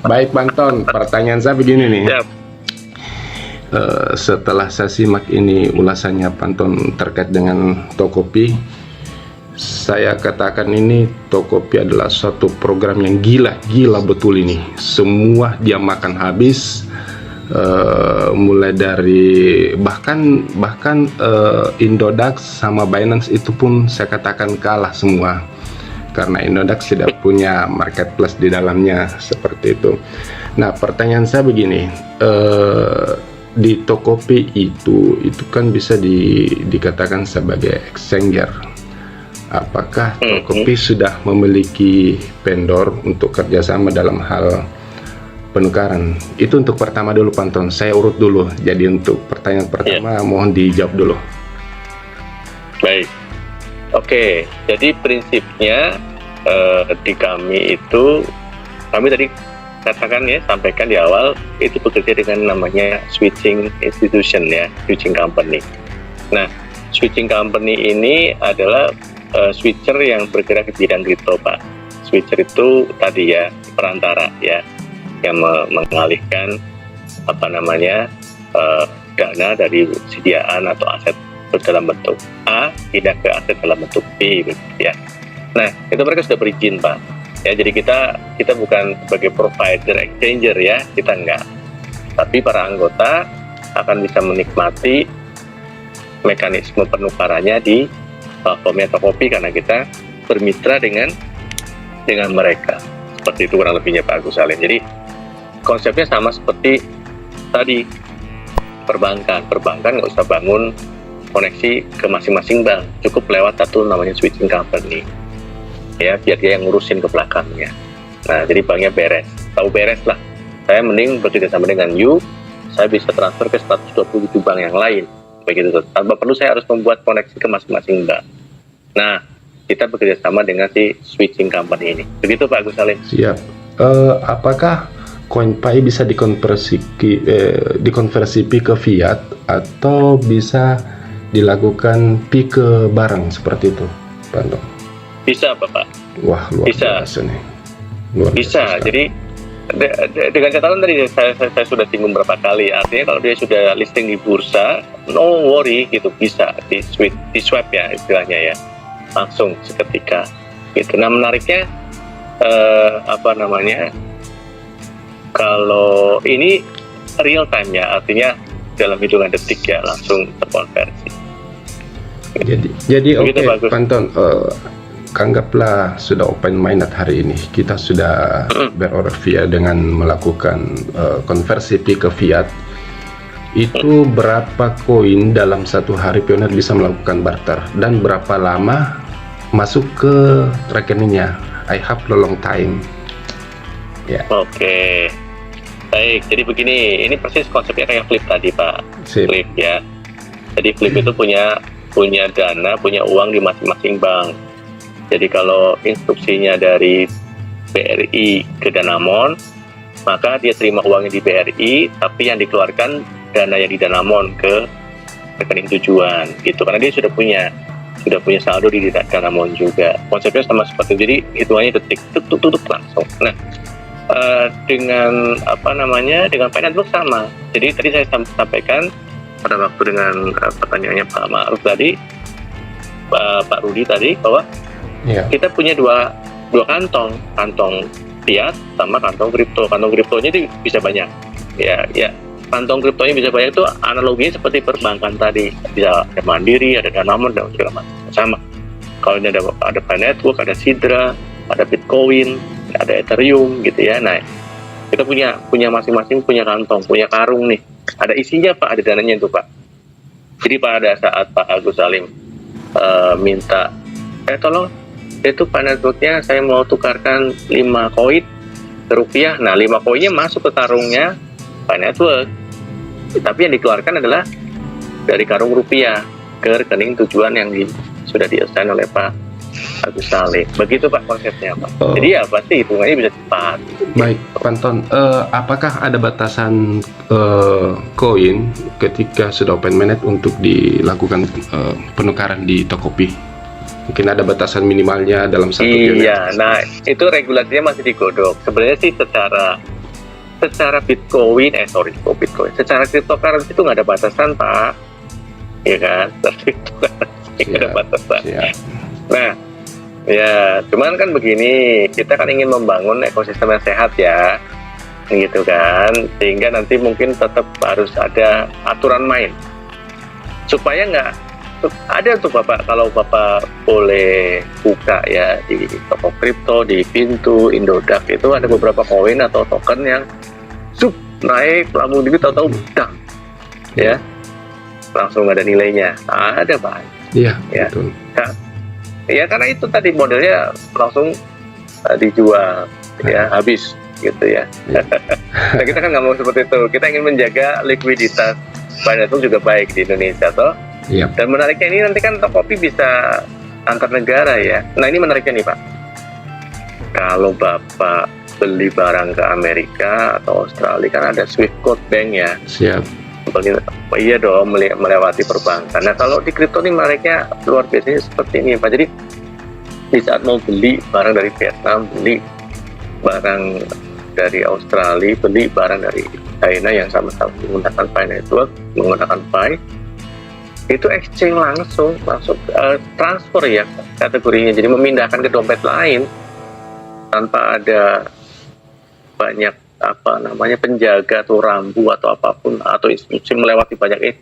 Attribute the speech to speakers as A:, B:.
A: Baik, Panton. Pertanyaan saya begini nih.
B: Siap.
A: Setelah saya simak ini ulasannya Panton terkait dengan Tokopedia, saya katakan ini Tokopedia adalah suatu program yang gila betul ini. Semua dia makan habis, mulai dari bahkan Indodax sama Binance itu pun saya katakan kalah semua, karena Indodax tidak punya marketplace di dalamnya seperti itu. Nah, pertanyaan saya begini, di Tokopedia itu kan bisa dikatakan sebagai exchanger. Apakah Tokopedia sudah memiliki vendor untuk kerjasama dalam hal penukaran? Itu untuk pertama dulu, Panton. Saya urut dulu. Jadi untuk pertanyaan pertama mohon dijawab dulu.
B: Baik. Oke, jadi prinsipnya di kami itu, kami tadi katakan ya, sampaikan di awal, itu bekerja dengan namanya switching institution ya, switching company. Nah, switching company ini adalah switcher yang bergerak di bidang kripto, Pak. Switcher itu tadi ya, perantara ya, yang mengalihkan dana dari sediaan atau aset dalam bentuk A pindah ke aset dalam bentuk B, begitu ya. Nah, itu mereka sudah berizin, Pak. Ya, jadi kita bukan sebagai provider exchanger ya, kita enggak. Tapi para anggota akan bisa menikmati mekanisme penukarannya di platformnya Tokopedia karena kita bermitra dengan mereka. Seperti itu kurang lebihnya Pak Agus Salim. Jadi konsepnya sama seperti tadi perbankan nggak usah bangun koneksi ke masing-masing bank, cukup lewat satu namanya switching company. Ya, biar dia yang ngurusin ke belakangnya. Nah, jadi banknya beres lah. Saya mending bekerja sama dengan you, saya bisa transfer ke 127 bank yang lain, begitu. Tanpa perlu saya harus membuat koneksi ke masing-masing bank. Nah, kita bekerja sama dengan si switching company ini. Begitu Pak Agus Salim.
A: Siap. Apakah CoinPay bisa dikonversi Pi ke fiat atau bisa dilakukan Pi ke barang seperti itu, Panton?
B: Bisa, Bapak.
A: Wah, luar biasa nih.
B: Bisa. Jadi dengan catatan tadi saya sudah singgung berapa kali. Artinya kalau dia sudah listing di bursa, no worry gitu, bisa di swap ya istilahnya ya, langsung seketika. Gitu. Nah, menariknya kalau ini real time ya, artinya dalam hitungan detik ya langsung terkonversi.
A: Jadi oke, Panton. Anggaplah sudah open minded hari ini, kita sudah berorder fiat dengan melakukan konversi Pi ke fiat. Itu berapa koin dalam satu hari Pioneer bisa melakukan barter dan berapa lama masuk ke rekeningnya? I have a long time. Ya.
B: Oke. Baik, jadi begini, ini persis konsepnya kayak Flip tadi Pak.
A: Sip.
B: Flip ya. Jadi Flip itu punya dana, punya uang di masing-masing bank. Jadi kalau instruksinya dari BRI ke Danamon, maka dia terima uangnya di BRI, tapi yang dikeluarkan dana yang di Danamon ke rekening tujuan, gitu. Karena dia sudah punya saldo di Danamon juga. Konsepnya sama seperti itu. Jadi hitungannya detik, tutup langsung. Nah, dengan Finance sama. Jadi tadi saya sampaikan pada waktu dengan pertanyaannya Pak Ma'ruf tadi, Pak Rudi tadi, bahwa kita punya dua kantong fiat sama kantong kripto. Kantong kriptonya itu bisa banyak. Ya, kantong kriptonya bisa banyak itu analoginya seperti perbankan tadi. Bisa ada Mandiri, ada Danamon dan segala macam. Sama. Kalau ini ada Network, ada Sidra, ada Bitcoin, ada Ethereum gitu ya. Nah, kita punya masing-masing punya kantong, punya karung nih. Ada isinya Pak, ada dananya itu Pak. Jadi pada saat Pak Agus Salim minta, tolong itu Pak Networknya saya mau tukarkan 5 koin ke rupiah. Nah, 5 koinnya masuk ke karungnya Pak Network. Tapi yang dikeluarkan adalah dari karung rupiah ke rekening tujuan yang sudah di-assign oleh Pak Agus Salim. Begitu Pak konsepnya Pak. Jadi ya pasti hitungannya bisa cepat.
A: Baik, Panton. Apakah ada batasan koin ketika sudah open mainnet untuk dilakukan penukaran di Tokopedia? Mungkin ada batasan minimalnya dalam satu unit.
B: Iya, nah itu regulasinya masih digodok. Sebenarnya sih secara secara Bitcoin, secara cryptocurrency itu nggak ada batasan, Pak. Ya kan? Cryptocurrency nggak ada batasan.
A: Siap.
B: Nah, ya, cuman kan begini, kita kan ingin membangun ekosistem yang sehat ya, gitu kan, sehingga nanti mungkin tetap harus ada aturan main, supaya nggak ada tuh Bapak, kalau Bapak boleh buka ya di toko kripto, di pintu Indodax itu ada beberapa koin atau token yang naik lambung tinggi, tahu-tahu dang, ya, langsung ada nilainya, ada Pak.
A: Iya,
B: Ya.
A: betul.
B: Ya karena itu tadi modelnya langsung dijual, ya habis gitu ya. Nah, kita kan nggak mau seperti itu. Kita ingin menjaga likuiditas Binance juga baik di Indonesia, toh.
A: Iya.
B: Dan menariknya ini nanti kan Tokopedia bisa antar negara ya. Nah ini menariknya nih Pak. Kalau Bapak beli barang ke Amerika atau Australia kan ada Swift Code Bank ya.
A: Siap.
B: Oh, iya dong, melewati perbankan. Nah kalau di kripto nih mereka luar biasa seperti ini Pak. Jadi di saat mau beli barang dari Vietnam, beli barang dari Australia, beli barang dari China yang sama-sama menggunakan Pi Network, menggunakan Pi, itu exchange langsung transfer ya kategorinya. Jadi memindahkan ke dompet lain tanpa ada banyak penjaga atau rambu atau apapun atau instruksi melewati banyak itu.